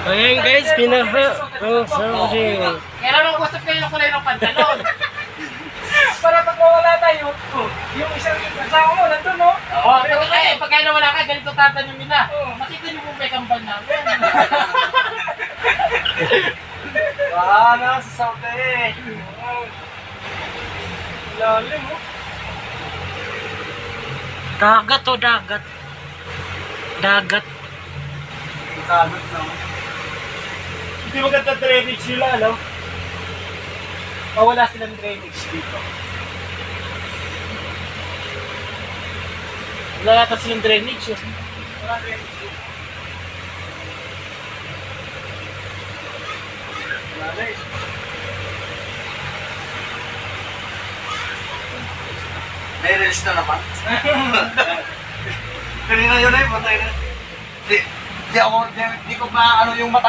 Ayan guys, pinaha ang sabi. Kailan nung gusto kayo ng kulay ng pantalon? Para pag mawala tayo, yung isang kasama mo, nandun, no? Oo, pagka nawala ka, ganito tatanong nila. Makita niyo po may kambal namin. Bahala sa sabi. Lalim, mo. Dagat o dagat. Dagat. Kagat lang. Hindi maganda drainage sila, no? Wala silang drainage dito. Wala yata silang drainage. Wala drainage dito. Wala eh. May release na naman. Kanina yun ay, patay na. Di ko pa ano yung mata